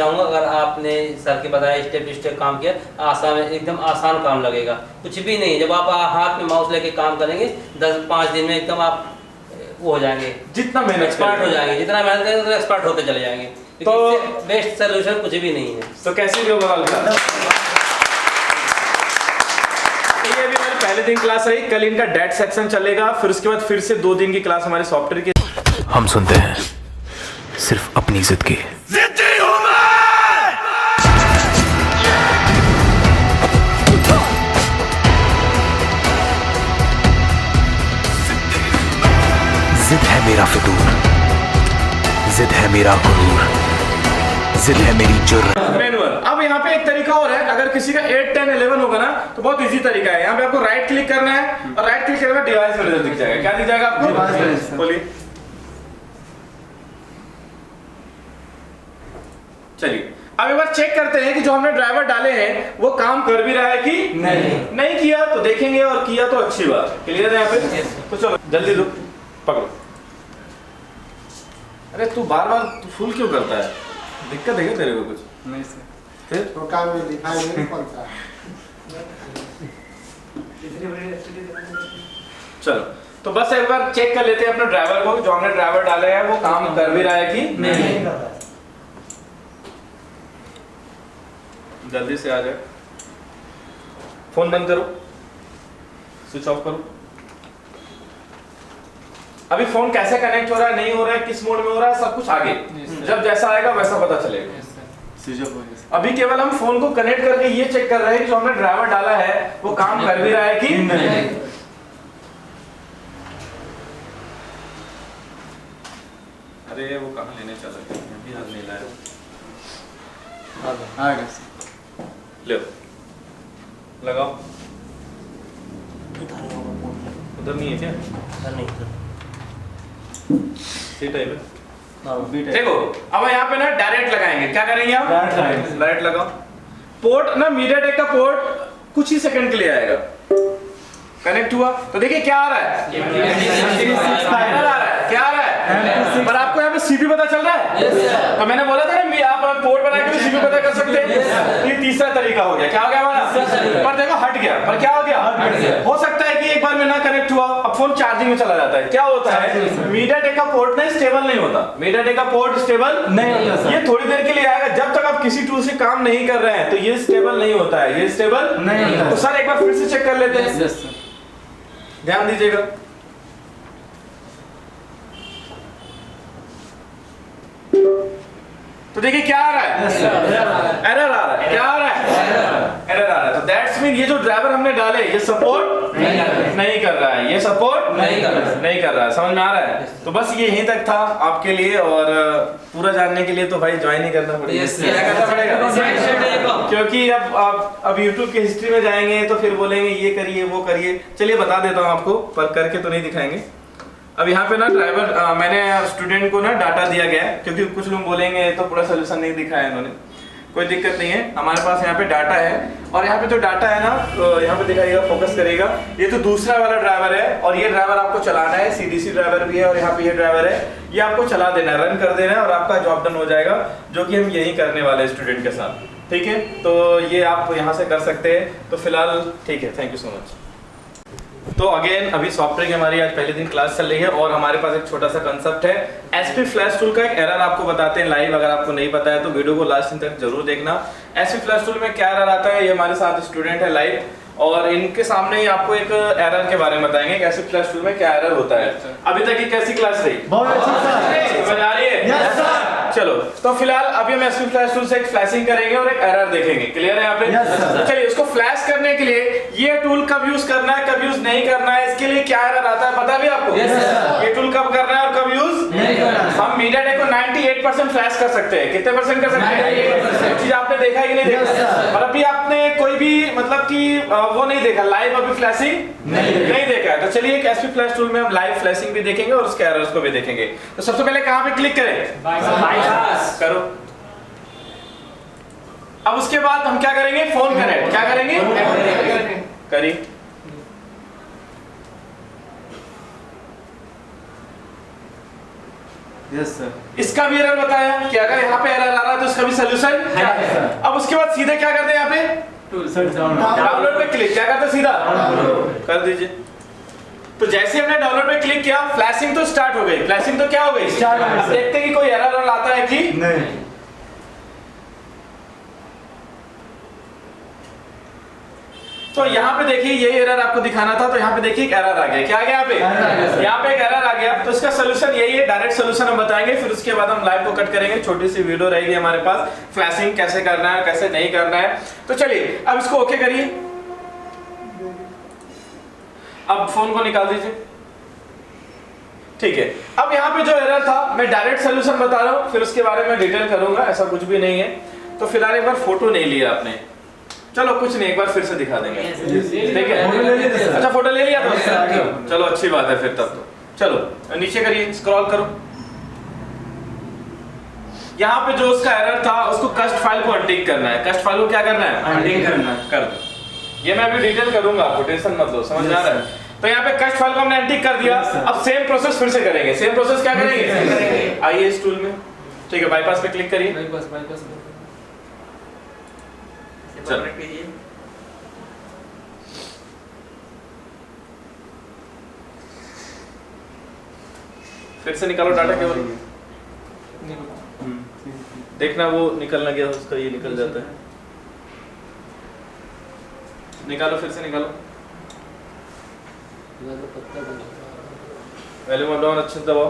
चाहूँगा, अगर आपने सर के बताया स्टेप टू स्टेप काम किया, आसान, एकदम आसान काम लगेगा, कुछ भी नहीं। जब आप हाथ में माउस लेके काम करेंगे 10-5 दिन में एकदम आप वो हो जाएंगे, जितना मेहनत एक्सपर्ट हो जाएंगे, जितना मेहनत करेंगे उतना एक्सपर्ट होते चले जाएंगे। तो बेस्ट सोल्यूशन कुछ भी नहीं है। तो कैसी भी ओवरऑल क्लास? ये भी हमारी पहले दिन क्लास रही। कल इनका डेट सेक्शन चलेगा, फिर उसके बाद फिर से 2 दिन की क्लास हमारे सॉफ्टवेयर की। हम सुनते हैं सिर्फ अपनी जिद की। जिद है मेरा फितूर, जिद है मेरा गुरूर, जिद है मेरी जुर्रत। मैनुअल। अब यहाँ पे एक तरीका और है, अगर किसी का 8, 10, 11 होगा ना तो बहुत इजी तरीका है। यहाँ पे आपको राइट क्लिक करना है और राइट क्लिक करना डिवाइस में रिजल्ट दिख जाएगा। क्या दिख जाएगा आपको? बोलिए। चलिए अब एक बार चेक करते हैं कि जो हमने ड्राइवर डाले हैं वो काम कर भी रहा है कि नहीं किया तो देखेंगे, और किया तो अच्छी बात। क्लियर है यहाँ पे? तो चलो जल्दी दो, पकड़ो। अरे तू बार बार फुल क्यों करता है? दिक्कत है क्या तेरे को कुछ? नहीं सर, फिर तो काम में दिखाई नहीं पड़ता। चलो तो बस एक बार चेक कर लेते हैं अपने ड्राइवर को, जो हमने ड्राइवर डाले हैं वो काम कर भी रहा है कि नहीं। जल्दी से आ जाए। फोन बंद करो, स्विच ऑफ करो। अभी फोन कैसे कनेक्ट हो रहा है, नहीं हो रहा है, किस मोड में हो रहा है, सब कुछ आगे जब जैसा आएगा वैसा पता चलेगा। अभी केवल हम फोन को कनेक्ट करके ये चेक कर रहे हैं कि जो हमने ड्राइवर डाला है वो काम कर भी रहा है कि नहीं। अरे वो कहाँ लेने चला गया, अभी हाथ नहीं लाया। ले लगाओ। उधर नहीं है क्या? नहीं सीट है देखो। अब यहाँ पे ना डायरेक्ट लगाएंगे। क्या करेंगे हम? डायरेक्ट लगाओ। पोर्ट ना मीडियाटेक का पोर्ट कुछ ही सेकंड के लिए आएगा। कनेक्ट हुआ तो देखिए क्या आ रहा है, एरर आ रहा है। क्या आ रहा है? पर आपको यहाँ पे सीपी पता चल रहा है? तो मैंने बोला था ना आप पोर्ट बना के सीपी पता कर सकते हैं। ये तीसरा तरीका हो गया। क्या हो गया हमारा? पर देखो हट गया। पर क्या हो गया? हो सकता है कि एक बार में ना कनेक्ट हुआ, अब फोन चार्जिंग में चला जाता है। क्या होता है? मीडियाटेक का पोर्ट ना स्टेबल नहीं होता। मीडियाटेक का पोर्ट स्टेबल नहीं होता। ये थोड़ी देर के लिए आएगा, जब तक आप किसी टूल से काम नहीं कर रहे हैं तो ये स्टेबल नहीं होता है। ये स्टेबल नहीं होता। तो सर एक बार फिर से चेक कर लेते हैं, ध्यान दीजिएगा। तो देखिए क्या आ रहा है? एरर आ रहा है। क्या आ रहा है? एरर आ रहा है। तो दैट्स मीन ये जो ड्राइवर हमने डाले ये सपोर्ट नहीं कर रहा है। ये सपोर्ट नहीं कर रहा है। समझ में आ रहा है? तो बस ये यहीं तक था आपके लिए, और पूरा जानने के लिए तो भाई ज्वाइन ही करना पड़ेगा। क्या करना पड़ेगा? क्योंकि अब YouTube की हिस्ट्री में जाएंगे तो फिर बोलेंगे ये करिए वो करिए। चलिए बता देता हूँ आपको, पर करके तो नहीं दिखाएंगे। अब यहाँ पे ना ड्राइवर मैंने स्टूडेंट को ना डाटा दिया गया है, क्योंकि कुछ लोग बोलेंगे तो पूरा सोल्यूशन नहीं दिखाया इन्होंने। कोई दिक्कत नहीं है, हमारे पास यहाँ पे डाटा है। और यहाँ पे जो डाटा है ना तो यहाँ पे दिखाइएगा, फोकस करेगा। ये तो दूसरा वाला ड्राइवर है, और ये ड्राइवर आपको चलाना है। CDC ड्राइवर भी है, और यहाँ पे ये ड्राइवर है। ये आपको चला देना है, रन कर देना है, और आपका जॉब डन हो जाएगा, जो कि हम यही करने वाले हैं स्टूडेंट के साथ। ठीक है, तो ये आप यहाँ से कर सकते हैं। तो फिलहाल ठीक है, थैंक यू सो मच। तो अगेन अभी सॉफ्टवेयर की हमारी आज पहले दिन क्लास चल रही है, और हमारे पास एक छोटा सा कंसेप्ट है। SP फ्लैश टूल का एक एरर आपको बताते हैं लाइव। अगर आपको नहीं पता है तो वीडियो को लास्ट तक जरूर देखना। SP फ्लैश टूल में क्या एरर आता है, ये हमारे साथ स्टूडेंट है लाइव, और इनके सामने ही आपको एक एरर के बारे में बताएंगे कि SP फ्लैश टूल में क्या एरर होता है। अभी तक ये कैसी क्लास रही? बहुत अच्छी सर। समझ आ रही है? Yes sir. चलो तो फिलहाल अभी हम SP फ्लैश टूल से एक फ्लैशिंग करेंगे और एक एरर देखेंगे। क्लियर है यहाँ पे? yes, चलिए इसको फ्लैश करने के लिए ये टूल कब यूज करना है, कब यूज नहीं करना है, इसके लिए क्या एरर आता है पता भी आपको? yes, ये टूल कब करना है और कब यूज नहीं करना है। हम मीडियाटेक को 98% फ्लैश कर सकते हैं। कितने % कर सकते हैं? चीज आपने देखा कि नहीं देखा? और अभी आपने कोई भी मतलब कि वो नहीं देखा लाइव, अभी फ्लैशिंग नहीं देखा है। तो चलिए एक SP फ्लैश टूल में हम लाइव फ्लैशिंग भी देखेंगे और उसके एरर्स को भी देखेंगे। तो सबसे पहले कहाँ पे क्लिक करें? करो। अब उसके बाद हम क्या करेंगे? Phone connect. क्या करेंगे? करिए। Yes sir. इसका भी एरर बताया कि अगर यहाँ पे एरर आ रहा है तो इसका भी सोल्यूशन क्या है। अब उसके बाद सीधे क्या करते हैं यहाँ पे डाउनलोड पे क्लिक, क्या करते हैं सीधा कर दीजिए। तो जैसे हमने डाउनलोड पे क्लिक किया फ्लैशिंग तो स्टार्ट हो गई, फ्लैशिंग तो क्या हो गई स्टार्ट। अब देखते हैं कि कोई एरर आता है कि नहीं। तो यहाँ पे देखिए ये एरर आपको दिखाना था, तो यहाँ पे देखिए एक एरर आ गया। क्या आ गया यहाँ पे? यहाँ पे एक एरर आ गया। तो इसका सोल्यूशन यही है, डायरेक्ट सोल्यूशन हम बताएंगे, फिर उसके बाद हम लाइव को कट करेंगे। छोटी सी वीडियो रहेगी हमारे पास, फ्लैशिंग कैसे करना है कैसे नहीं करना है। तो चलिए अब इसको ओके करिए। अब फोन को निकाल दीजिए, ठीक है। अब यहाँ पे जो एरर था मैं डायरेक्ट सोल्यूशन बता रहा हूँ, फिर उसके बारे में डिटेल करूंगा, ऐसा कुछ भी नहीं है। तो फिलहाल एक बार फोटो नहीं लिया आपने, चलो कुछ नहीं, एक बार फिर से दिखा देंगे, ठीक है। अच्छा फोटो ले लिया तो चलो अच्छी बात है फिर तब तो। चलो नीचे करिए, स्क्रॉल करो। यहाँ पे जो उसका एरर था उसको कस्ट फाइल को अनटिक करना है। कस्ट फाइल को क्या करना है? अनटिक करना है। कर दो, ये मैं अभी डिटेल करूंगा, आपको टेंशन मत लो, समझ आ रहा है। तो यहाँ पे कस्ट फाइल को हमने अनटिक कर दिया। अब सेम प्रोसेस फिर से करेंगे। सेम प्रोसेस क्या करेंगे? आइए इस टूल में, ठीक है, बाईपास पे क्लिक करिए। बाईपास फिर से निकालो डाटा केवल, देखना वो निकलना गया उसका, ये निकल जाता है। निकालो, फिर से निकालो। वॉल्यूम अप डाउन अच्छे से दबाओ।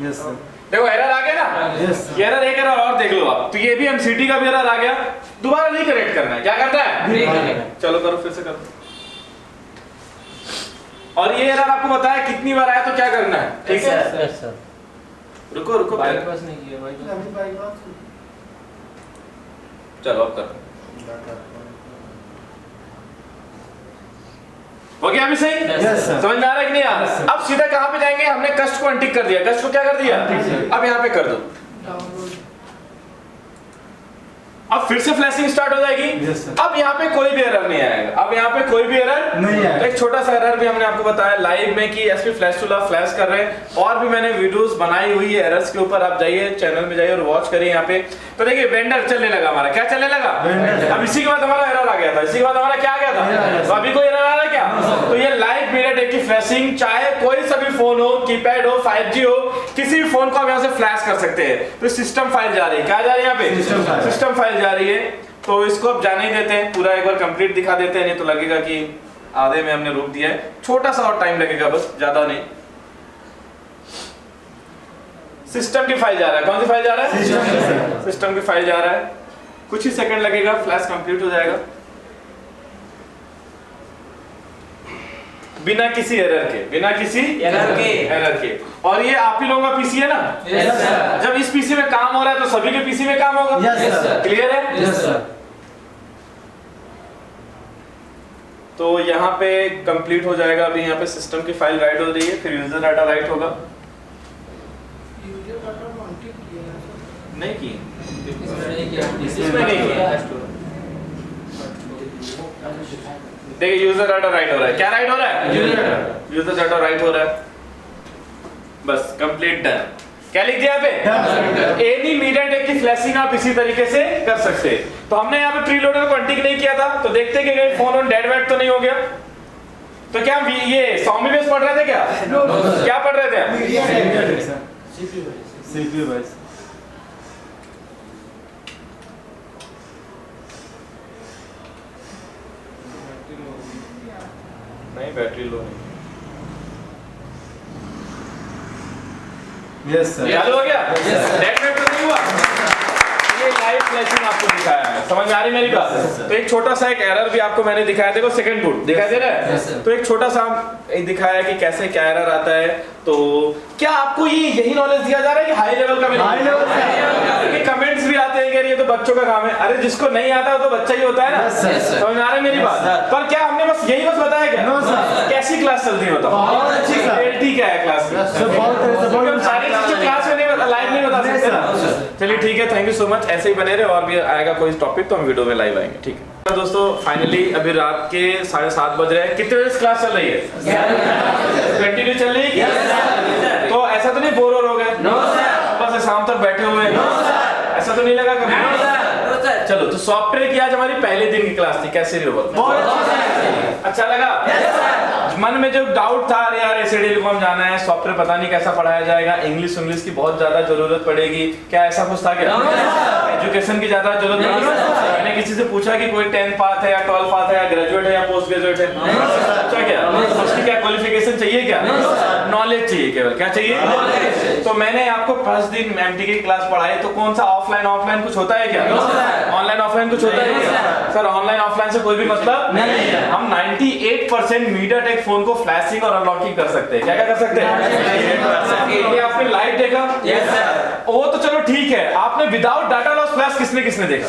Yes sir. देखो एरर आ गया ना। यस। ये एरर एक एरर और देख लो आप, तो ये भी एमसीटी का भी एरर आ गया। दोबारा रीकरेक्ट करना है। क्या करना है? चलो करो, फिर से करो। और ये एरर आपको बताया कितनी बार आया तो क्या करना है, ठीक है। रुको रुको, बाईपास नहीं किया, बाईपास। चलो अब करो, हो गया अभी सही? समझ में आ रहा है कि नहीं आ रहा? अब सीधा कहां पे जाएंगे? हमने कस्ट को अनटिक कर दिया। कस्ट को क्या कर दिया? अब यहाँ पे कर दो। अब फिर से फ्लैशिंग स्टार्ट हो जाएगी। अब यहाँ पे कोई भी एरर नहीं आएगा। अब यहाँ पे कोई भी एरर नहीं आएगा। एक छोटा सा एरर भी हमने आपको बताया लाइव में कि एसपी फ्लैश टूल आप फ्लैश कर रहे हैं, और भी मैंने वीडियोस बनाई हुई है एरर्स के ऊपर, आप जाइए चैनल में जाइए और वॉच करिए। यहाँ पे तो देखिए वेंडर चलने लगा हमारा। क्या चलने लगा? अब इसी के बाद हमारा एरर आ गया था। इसी के बाद हमारा क्या आ गया था? तो अभी कोई एरर आ रहा है क्या? तो ये लाइव मीडियाटेक की फ्लैशिंग, चाहे कोई सा भी फोन हो, कीपैड हो, 5G हो, किसी भी फोन को आप यहाँ से फ्लैश कर सकते हैं। तो सिस्टम फाइल जा रही है। क्या जा रही है? यहाँ पे सिस्टम फाइल जा रही है। तो इसको अब जाने ही देते हैं, पूरा एक बार कंप्लीट दिखा देते हैं, नहीं तो लगेगा कि आधे में हमने रोक दिया है। छोटा सा और टाइम लगेगा, बस ज्यादा नहीं। सिस्टम की फाइल जा रहा है। कौन सी फाइल जा रहा है? सिस्टम की फाइल जा रहा है। कुछ ही सेकंड लगेगा, फ्लैश कंप्लीट हो जाएगा बिना किसी एरर के, बिना किसी एरर के। और ये आप ही लोगों का पीसी है ना? Yes sir. जब इस पीसी में काम हो रहा है तो सभी के पीसी में काम होगा। Yes sir. क्लियर है? Yes sir. तो यहाँ पे कंप्लीट हो जाएगा। अभी यहाँ पे सिस्टम की फाइल राइट हो रही है, फिर यूजर डाटा राइट होगा। यूजर डाटा को अनटिक किया है सर? नहीं की, इसमें नहीं किया। देखिए यूजर डाटा राइट हो रहा है। क्या राइट हो रहा है? यूजर डाटा राइट हो रहा है। बस कंप्लीट डन। क्या लिख दिया पे? एनी मीडियाटेक की फ्लैशिंग आप इसी तरीके से कर सकते हैं। तो हमने यहाँ पे प्रीलोडर को अनटिक नहीं किया था, तो देखते कि कहीं फोन ऑन डेड वेट तो नहीं हो गया। तो क्या ये Xiaomi बेस पढ़ रहे थे क्या? क्या पढ़ रहे थे? CPU base. नहीं, बैटरी लो नहीं। Yes sir. चालू हो गया? डेड वेट तो नहीं हुआ। ये लाइव फ्लैशिंग आपको दिखाया है, समझ में आ रही मेरी बात? तो एक छोटा सा एक एरर भी आपको मैंने दिखाया, देखो सेकंड बूट दिखाई दे रहा है। तो एक छोटा सा दिखाया कि कैसे क्या एरर आता है। तो क्या आपको ये यही नॉलेज दिया जा रहा है कि हाई लेवल का भी? हाई लेवल का। कमेंट्स भी आते हैं कि ये तो बच्चों का काम है। अरे जिसको नहीं आता तो बच्चा ही होता है ना। समझ में आ रही है मेरी बात? पर क्या हमने बस यही बस बताया क्या? No sir. कैसी क्लास चलती है बताओ? बहुत अच्छी सर। एलटी क्या है क्लास में? सर बहुत हम सारी चीजें क्लास में नहीं लाइव नहीं बता सकते ना। चलिए ठीक है, थैंक यू सो मच। ऐसे ही बने रहे, और भी आएगा कोई टॉपिक तो हम वीडियो में लाइव आएंगे, ठीक है दोस्तों। फाइनली अभी रात के 7:30 बज रहे हैं। कितने बजे क्लास चल रही है? कंटिन्यू चल रही है? तो ऐसा तो नहीं बोर हो गए? No sir. चलो तो सॉफ्टवेयर की आज हमारी पहले दिन की क्लास थी, कैसे रही ओवरऑल? अच्छा लगा? मन में जो डाउट था, अरे यार एसए टेलीकॉम जाना है, सॉफ्टवेयर पता नहीं कैसा पढ़ाया जाएगा, इंग्लिश की बहुत ज्यादा जरूरत पड़ेगी, क्या ऐसा कुछ था क्या? एजुकेशन की ज्यादा जरूरत नहीं? मैंने किसी से पूछा कि कोई 10th पास है या 12th पास है या ग्रेजुएट है या पोस्ट ग्रेजुएट है? पूछा क्या? उसकी क्या क्वालिफिकेशन चाहिए क्या? नॉलेज चाहिए केवल, क्या चाहिए? तो मैंने आपको फर्स्ट दिन एमटीके की क्लास पढ़ाई, तो कौन सा ऑफलाइन कुछ होता है क्या? ऑनलाइन ऑफलाइन कुछ होता है क्या? सर ऑनलाइन ऑफलाइन से कोई भी मतलब नहीं है। हम 98% मीडियाटेक फोन को फ्लैशिंग और अनलॉकिंग कर सकते हैं। क्या क्या कर सकते हैं? ये आपने लाइव देखा? Yes sir. वो तो चलो ठीक है, आपने विदाउट डाटा लॉस फ्लैश किसने देखा?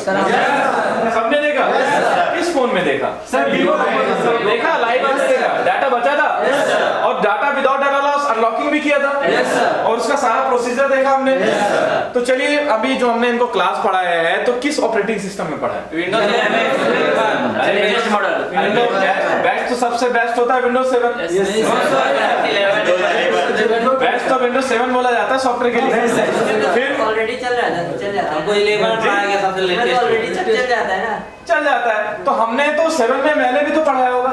सबने देखा? किस फोन में देखा? सर देखा, लाइव देखा, डाटा बचा था और data without data loss unlocking भी किया था और उसका सारा प्रोसीजर देखा हमने। तो चलिए अभी जो हमने इनको क्लास पढ़ाया है तो किस ऑपरेटिंग सिस्टम में पढ़ा है? बेस्ट तो सबसे बेस्ट होता है विंडोज 7। बेस्ट तो विंडोज 7 बोला जाता है सॉफ्टवेयर के लिए। फिर ऑलरेडी चल रहा है, हमको 11 पढ़ाया गया सबसे लेटेस्ट, ऑलरेडी चल जाता है ना। चल जाता है तो हमने तो 7 में मैंने भी तो पढ़ाया होगा।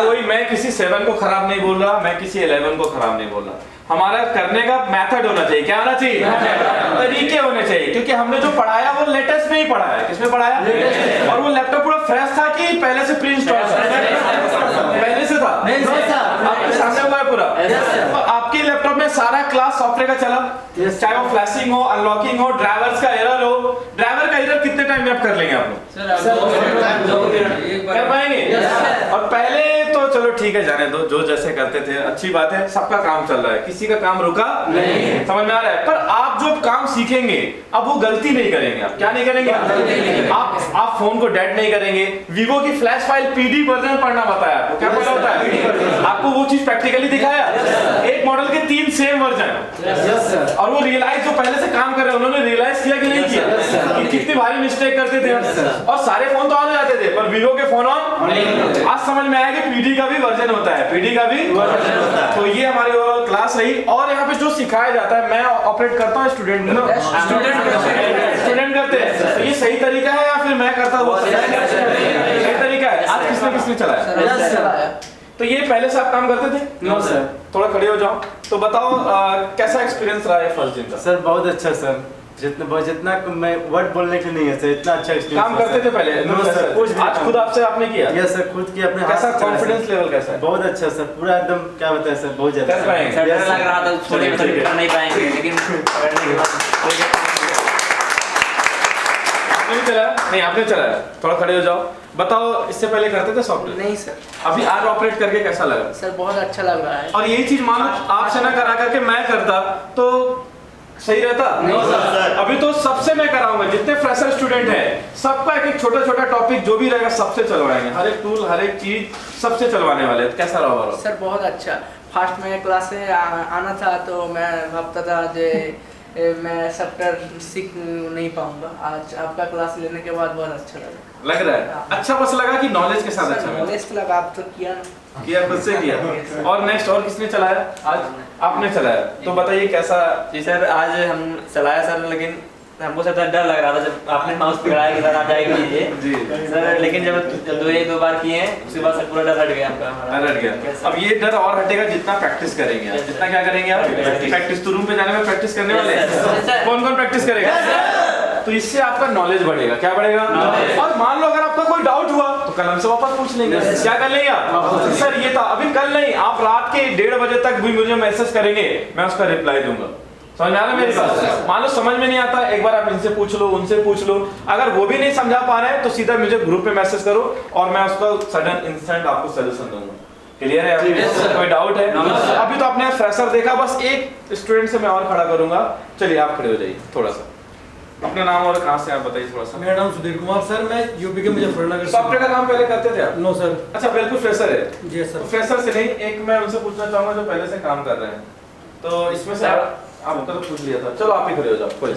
कोई मैं किसी 7 को खराब नहीं बोल रहा, मैं किसी 11 को खराब नहीं बोल रहा। हमारा करने का मेथड होना चाहिए, क्या होना चाहिए? तरीके होने चाहिए, क्योंकि हमने जो पढ़ाया वो लेटेस्ट में ही पढ़ाया है। किसमें पढ़ाया? और वो लैपटॉप पूरा फ्रेश था कि पहले से प्री इंस्टॉल था? पहले से था, आपके सामने हुआ है पूरा। तो आपके लैपटॉप में सारा क्लास सॉफ्टवेयर का चला, चाहे वो फ्लैशिंग हो, अनलॉकिंग हो, ड्राइवर्स का एरर हो। ड्राइवर का एरर कितने टाइम में आप कर लेंगे? आप लोग कर पाएंगे? और पहले तो चलो ठीक है, जाने दो, जो जैसे करते थे अच्छी बात है, सबका काम चल रहा है, किसी का काम रुका नहीं, समझ में आ रहा है। पर आप जो काम सीखेंगे अब वो गलती नहीं करेंगे। आप क्या नहीं करेंगे? आप फोन को डेड नहीं करेंगे। वीवो की फ्लैश फाइल पीडी वर्जन पढ़ना बताया आपको, क्या पता होता है? आपको वो चीज प्रैक्टिकली दिखाया। एक मॉडल के 3 सेम वर्जन और वो रियलाइज, जो पहले से काम कर रहे हैं उन्होंने रियलाइज किया कि नहीं किया कि कितनी भारी मिस्टेक करते थे। और सारे फोन तो ऑन हो जाते थे पर वीवो के फोन ऑन। आज समझ में आया कि पीडी का भी वर्जन होता है, पीडी का भी वर्जन होता है। तो ये हमारी ओवरऑल क्लास रही। और यहाँ पे जो सिखाया जाता है, मैं ऑपरेट करता हूँ, स्टूडेंट करते हैं। तो ये सही तरीका है या फिर मैं करता हूँ? सही तरीका है। आज किसने चलाया? तो ये पहले से आप काम करते थे? No sir. थोड़ा खड़े हो जाओ तो बताओ कैसा एक्सपीरियंस रहा है फर्स्ट दिन का? सर बहुत अच्छा सर, जितना मैं वर्ड बोलने के नहीं है सर, इतना अच्छा एक्सपीरियंस। काम करते थे पहले? नो सर, कुछ आज खुद आपसे आपने किया? यस सर, खुद की अपने। कैसा कॉन्फिडेंस लेवल कैसा है? बहुत अच्छा सर, पूरा एकदम क्या बताएं सर, बहुत ज्यादा कर पाएंगे? सर डर लग रहा था थोड़ी कर नहीं पाएंगे, लेकिन करने के बाद आपने भी चलाया? नहीं आपने चलाया। थोड़ा खड़े हो जाओ, बताओ इससे पहले करते थे सॉफ्टवेयर? नहीं सर। अभी आज ऑपरेट करके कैसा लगा? सर बहुत अच्छा लग रहा है। और यही चीज मान लो आपसे ना करा करके मैं करता तो सही रहता? नहीं सर। अभी तो सबसे मैं कराऊंगा, जितने फ्रेशर स्टूडेंट हैं सबका एक छोटा टॉपिक जो भी रहेगा सबसे चलवाएंगे, हर एक टूल हर एक चीज सबसे चलवाने वाले। कैसा रहा? सर बहुत अच्छा। फर्स्ट में क्लास से आना था तो मैं भाबता था जे मैं सॉफ्टवेयर सीख नहीं पाऊंगा। आज आपका क्लास लेने के बाद बहुत अच्छा लग रहा है। अच्छा बस लगा कि नॉलेज के साथ अच्छा लगा? नॉलेज लगा, आप तो किया ना, खुद से किया। और नेक्स्ट और किसने चलाया? आज आपने चलाया, तो बताइए कैसा? जी सर आज हम चलाया सर, लेकिन हमको सर डर लग रहा था जब आपने माउस पकड़ाया कि सर आप जाएगा कीजिए जी सर, लेकिन जब 2 बार किए हैं उसके बाद सर पूरा डर हट गया आपका। हट गया। अब ये डर और हटेगा जितना प्रैक्टिस करेंगे आप। जितना क्या करेंगे आप? प्रैक्टिस। तो रूम पे जाने में प्रैक्टिस करने वाले हैं? कौन प्रैक्टिस करेगा? तो इससे आपका नॉलेज बढ़ेगा। क्या बढ़ेगा? और मान लो अगर आपका कोई डाउट हुआ तो कल हमसे वापस पूछ लेंगे। क्या कर लेंगे आप? सर ये था, अभी कल नहीं, आप रात के 1:30 बजे तक भी मुझे मैसेज करेंगे, मैं उसका रिप्लाई दूंगा। समझ में आ रहा है मेरी बात? मान लो समझ में नहीं आता, एक बार आप इनसे पूछ लो, उनसे पूछ लो। अगर वो भी नहीं समझा पा रहे हैं तो सीधा मुझे ग्रुप पे मैसेज करो और मैं उसका सडन इंस्टेंट आपको सजेशन दूंगा। क्लियर है? कोई डाउट है? अभी तो आपने फ्रेशर देखा, बस एक स्टूडेंट से मैं और खड़ा करूंगा। चलिए आप खड़े हो जाइए थोड़ा सा, अपना नाम और कहाँ से आप बताइए थोड़ा सा। मेरा नाम सुधीर कुमार सर, मैं यूपी के मुजफ्फरनगर। सॉफ्टवेयर का काम पहले करते थे आप? No sir. अच्छा बिल्कुल फ्रेशर है? जी सर। फ्रेशर से नहीं, एक मैं उनसे पूछना चाहूंगा जो पहले से काम कर रहे हैं, तो इसमें से आपका तो पूछ लिया था। चलो आप ही खड़े हो जाओ, कोई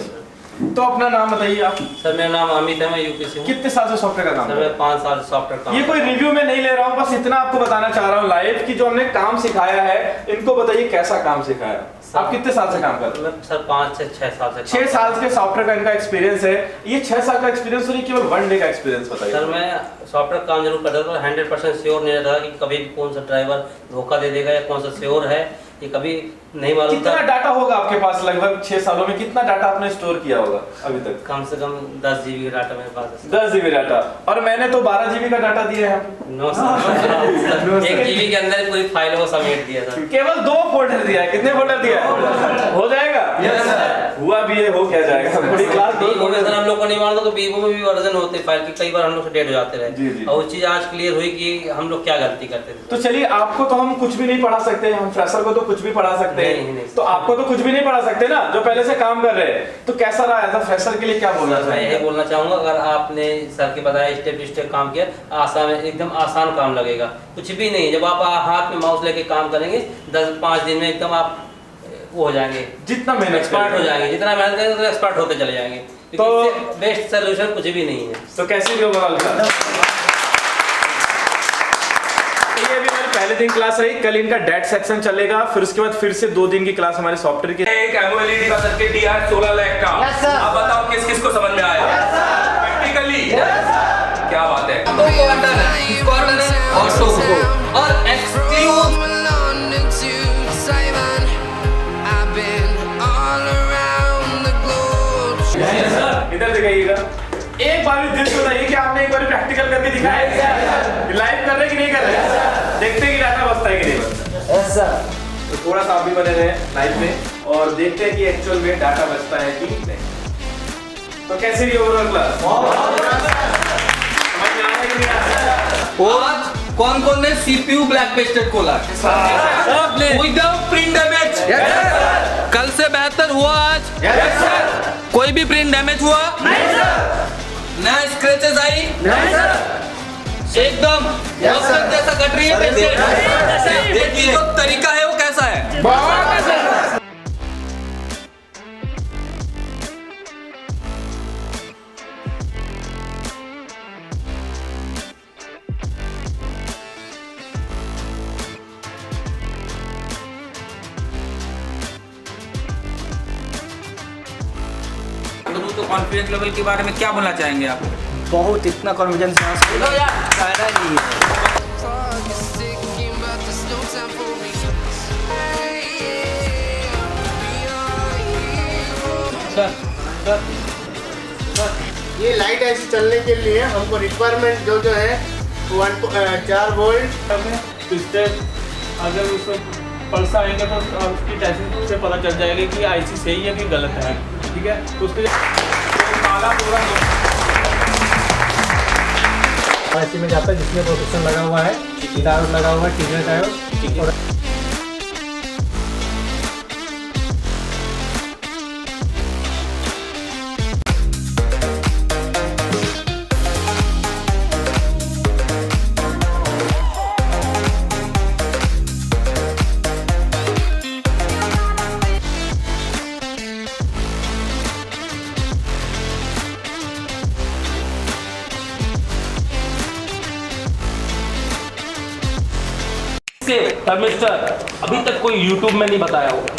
तो अपना नाम बताइए आप। सर मेरा नाम अमित है, मैं यूपी से हूँ। कितने साल से सॉफ्टवेयर का काम सर कर रहे मैं 5 साल सॉफ्टवेयर काम हैं? ये कोई रिव्यू में नहीं ले रहा हूँ, बस इतना आपको बताना चाह रहा हूँ लाइव कि जो हमने काम सिखाया है, इनको बताइए कैसा काम सिखाया। आप कितने साल से काम कर रहे हैं? मैं सर 5 से 6 साल से 6 साल के सॉफ्टवेयर का इनका एक्सपीरियंस है। ये 6 साल का एक्सपीरियंस और ये केवल 1 डे का एक्सपीरियंस बताइए। सर मैं सॉफ्टवेयर काम जरूर करता था, 100% श्योर नहीं रहता कि कभी कौन सा ड्राइवर धोखा दे देगा या कौन सा श्योर है, ये कभी नहीं मालूम कितना था। डाटा होगा आपके पास? लगभग 6 सालों में कितना डाटा आपने स्टोर किया होगा अभी तक? कम से कम 10 GB का डाटा मेरे पास है। 10 GB डाटा, और मैंने तो 12 GB का डाटा दिया है। नो सर, 1 GB के अंदर पूरी फाइल को समेट दिया था। केवल 2 फोल्डर दिया है। कितने फोल्डर दिया है? हो जाएगा? हुआ भी है, हो क्या जाएगा? पूरी क्लास 2 फोल्डर। सर हम लोग को नहीं मालूम था कि वीवो में भी वर्जन होते फाइल की, कई बार हम लोग से डेट हो जाते जी, जी। रहे, और वो चीज आज क्लियर हुई कि हम लोग क्या गलती करते थे। तो चलिए, आपको तो हम कुछ भी नहीं पढ़ा सकते, हम फ्रेशर को तो कुछ भी पढ़ा सकते नहीं, हैं, नहीं। तो आपको तो कुछ भी नहीं पढ़ा सकते ना, जो पहले से काम कर रहे हैं। तो कैसा रहा एज अ फ्रेशर के लिए, क्या बोलना मैं यही चाहिए? बोलना चाहूंगा, अगर आपने सर के बताया स्टेप टू स्टेप काम किया, आसान, एकदम आसान काम लगेगा, कुछ भी नहीं। जब आप हाथ में माउस लेके काम करेंगे 10-5 दिन में एकदम आप वो हो जाएंगे, जितना मेहनत एक्सपर्ट हो करेंगे। जाएंगे। जितना मेहनत करेंगे उतना एक्सपर्ट होते चले जाएंगे। तो बेस्ट सोल्यूशन कुछ भी नहीं है। तो कैसे भी ओवरऑल का ये भी हमारी पहले दिन क्लास रही। कल इनका डेट सेक्शन चलेगा, फिर उसके बाद फिर से 2 दिन की क्लास हमारे सॉफ्टवेयर की। एक एमओएलईडी का सर्किट दिया है 16 लाख का। अब बताओ किस किस को समझ में आया? प्रैक्टिकली क्या बात है। और एक्सक्लूड इधर दिखाइएगा। एक बार भी दिल से बताइए कि आपने एक बार प्रैक्टिकल करके दिखाया है? लाइव कर रहे कि नहीं कर रहे? देखते हैं कि डाटा बचता है कि नहीं बचता। तो थोड़ा सा आप भी बने रहे लाइव में और देखते हैं कि एक्चुअल में डाटा बचता है कि नहीं। तो कैसे भी ओवरऑल क्लास समझ में आ रहा है कि नहीं आ रहा? आज कौन कौन ने सीपीयू ब्लैक पेस्टेड खोला? Without print damage. कल से बेहतर हुआ आज? कोई भी प्रिंट डैमेज हुआ? नहीं सर। नया स्क्रैचेस आई? नहीं सर। एकदम जैसा कट रही है पेस्टेड। देखिए जो तरीका है वो कैसा है। तो कॉन्फिडेंस लेवल के बारे में क्या बोलना चाहेंगे आप? बहुत इतना कॉन्फिडेंस यहाँ से फायदा नहीं है। ये लाइट ऐसी चलने के लिए हमको रिक्वायरमेंट जो जो है 4 वोल्ट स्टेप अगर उसमें पल्स आएंगे तो उसकी टेस्टिंग से पता चल जाएगा कि आईसी सही है कि गलत है। ठीक है, तो उसके काला पूरा आईसी में जाता है जिसमें प्रोटेक्शन लगा हुआ है, डायोड लगा हुआ है, टीजर डायोड। और मिस्टर अभी तक कोई YouTube में नहीं बताया होगा।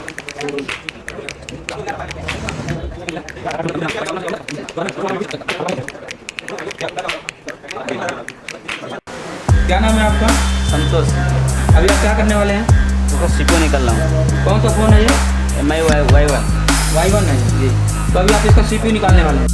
क्या नाम है आपका? संतोष। अभी आप क्या करने वाले हैं? तो सीपीयू निकल रहा हूँ। कौन सा फोन है ये? MI Y1 Y1 है जी। तो अभी आप इसका सीपीयू निकालने वाले हैं।